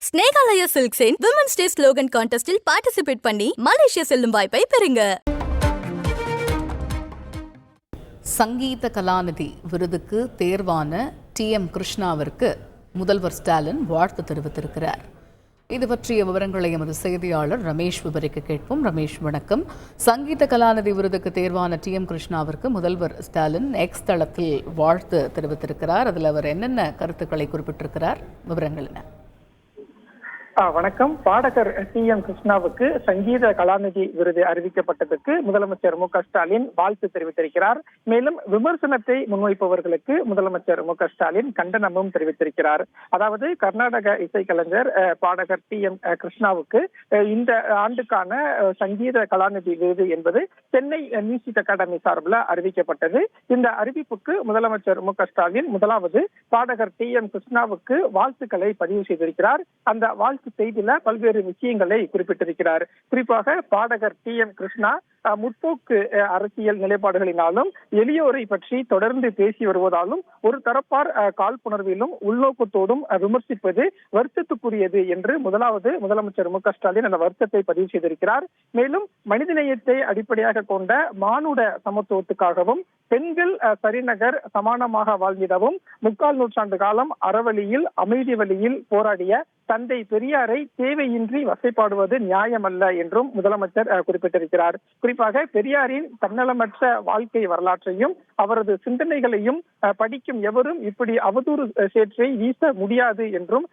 ஸ்னேகாலயா சில்க்ஸின் women's day slogan கான்டெஸ்டில் participate பண்ணி மலேசியா செல்லும் வாய்ப்பை பெறுங்க. சங்கீத கலாநிதி விருதுக்கு தேர்வான TM கிருஷ்ணாவிற்கு முதல்வர் ஸ்டாலின் வாழ்த்து தெரிவித்திருக்கிறார். இது பற்றிய விவரங்களை எமது செய்தியாளர் ரமேஷ் விவரிக்க கேட்போம். ரமேஷ், வணக்கம். சங்கீத கலாநிதி விருதுக்கு தேர்வான TM கிருஷ்ணாவிற்கு முதல்வர் ஸ்டாலின் எக்ஸ் தளத்தில் வாழ்த்து தெரிவித்திருக்கிறார். அதில் அவர் என்னென்ன கருத்துக்களை குறிப்பிட்டிருக்கிறார்? விவரங்கள் என்ன? வணக்கம். பாடகர் TM கிருஷ்ணாவுக்கு சங்கீத கலாநிதி விருது அறிவிக்கப்பட்டதற்கு முதலமைச்சர் மு க ஸ்டாலின் வாழ்த்து தெரிவித்திருக்கிறார். மேலும் விமர்சனத்தை முன்வைப்பவர்களுக்கு முதலமைச்சர் மு க ஸ்டாலின் கண்டனமும் தெரிவித்திருக்கிறார். அதாவது கர்நாடக இசைக்கலைஞர் பாடகர் TM கிருஷ்ணாவுக்கு இந்த ஆண்டுக்கான சங்கீத கலாநிதி விருது என்பது சென்னை மியூசிக் அகாடமி சார்பில் அறிவிக்கப்பட்டது. இந்த அறிவிப்புக்கு முதலமைச்சர் மு க ஸ்டாலின் முதலாவது பாடகர் TM கிருஷ்ணாவுக்கு வாழ்த்துக்களை பதிவு செய்திருக்கிறார். அந்த வாழ்த்து செய்தியில பல்வேறு விஷயங்களை குறிப்பிட்டிருக்கிறார். குறிப்பாக பாடகர் TM கிருஷ்ணா முற்போக்கு அரசியல் நிலைப்பாடுகளினாலும் எளியோரை பற்றி தொடர்ந்து பேசி வருவதாலும் ஒரு தரப்பார் காழ்ப்புணர்விலும் உள்நோக்கத்தோடும் விமர்சிப்பது வருத்தத்துக்குரியது என்று முதலமைச்சர் மு க ஸ்டாலின் அந்த வருத்தத்தை பதிவு செய்திருக்கிறார். மேலும் மனிதநேயத்தை அடிப்படையாக கொண்ட மானுட சமத்துவத்துக்காகவும் பெண்கள் சரிநகர் சமானமாக வாழ்ந்திடவும் 3/4 நூற்றாண்டு காலம் அறவழியில் அமைதி வழியில் போராடிய தந்தை பெரியாரை தேவையின்றி வசைப்பாடுவது நியாயமல்ல என்றும் முதலமைச்சர் குறிப்பிட்டிருக்கிறார். குறிப்பாக பெரியாரின் தன்னலமற்ற வாழ்க்கை வரலாற்றையும் அவரது சிந்தனைகளையும் படிக்கும் எவரும் இப்படி அவதூறு சேற்றை வீச முடியாது என்றும்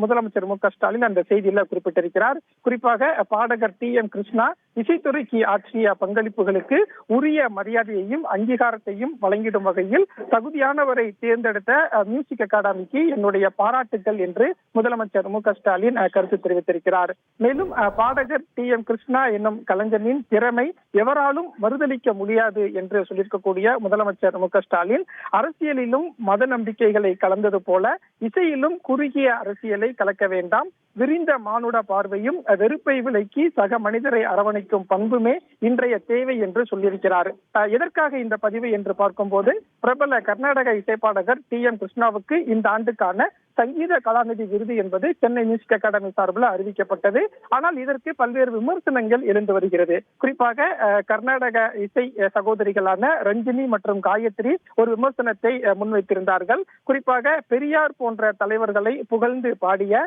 முதலமைச்சர் மு க ஸ்டாலின் அந்த செய்தியில குறிப்பிட்டிருக்கிறார். குறிப்பாக பாடகர் TM கிருஷ்ணா இசைத்துறைக்கு ஆற்றிய பங்களிப்புகளுக்கு உரிய மரியாதையையும் அங்கீகாரத்தையும் வழங்கிடும் வகையில் தகுதியானவரை தேர்ந்தெடுத்த மியூசிக் அகாடமிக்கு என்னுடைய பாராட்டுகள் என்று முதலமைச்சர் மு க ஸ்டாலின் கருத்து தெரிவித்திருக்கிறார். மேலும் பாடகர் TM கிருஷ்ணா என்னும் கலைஞனின் திறமை எவராலும் மறுதளிக்க முடியாது என்று சொல்லியிருக்கக்கூடிய முதலமைச்சர் மு க ஸ்டாலின் அரசியலிலும் மத நம்பிக்கைகளை கலந்தது போல இசையிலும் குறுகிய அரசியலை கலக்க வேண்டாம், விரிந்த மானுட பார்வையும் வெறுப்பை விலக்கி சக மனிதரை அரவணைக்கும் பண்புமே இன்றைய தேவை என்று சொல்லியிருக்கிறார். எதற்காக இந்த பதிவு என்று பார்க்கும்போது பிரபல கர்நாடக இசைப்பாடகர் TM கிருஷ்ணாவுக்கு இந்த ஆண்டுக்கான சங்கீத கலாநிதி விருது என்பது சென்னை மியூசிக் அகாடமி சார்பில் அறிவிக்கப்பட்டது. ஆனால் இதற்கு பல்வேறு விமர்சனங்கள் எழுந்து வருகிறது. குறிப்பாக கர்நாடக இசை சகோதரிகளான ரஞ்சினி மற்றும் காயத்ரி ஒரு விமர்சனத்தை முன்வைத்திருந்தார்கள். குறிப்பாக பெரியார் போன்ற தலைவர்களை புகழ்ந்து பாடிய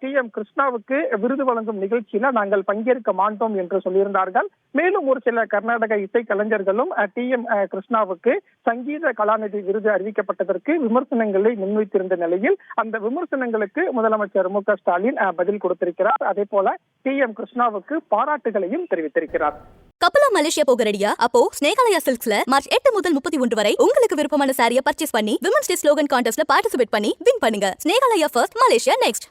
TM கிருஷ்ணாவுக்கு விருது வழங்கும் நிகழ்ச்சியில நாங்கள் பங்கேற்க மாட்டோம் என்று சொல்லியிருந்தார்கள். மேலும் ஒரு சில கர்நாடக இசை கலைஞர்களும் TM கிருஷ்ணாவுக்கு சங்கீத கலாநிதி விருது அறிவிக்கப்பட்டதற்கு விமர்சனங்களை முன்வைத்திருந்த நிலையில் அந்த விமர்சனங்களுக்கு முதலமைச்சர் மு க ஸ்டாலின் பதில் கொடுத்திருக்கிறார். அதே போல TM கிருஷ்ணாவுக்கு பாராட்டுகளையும் தெரிவித்திருக்கிறார். கப்பலா மலேசியா போக ரெடியா? அப்போ ஸ்னேகாலயா சில்க்ஸ்ல மார்ச் 8 முதல் 31 வரை உங்களுக்கு விருப்பமான சாரியை பர்ச்சேஸ் பண்ணி விமன்ஸ் டே ஸ்லோகன் கான்டெஸ்ட்ல பார்ட்டிசிபேட் பண்ணி வின் பண்ணுங்க. Snehalaya first, Malaysia next.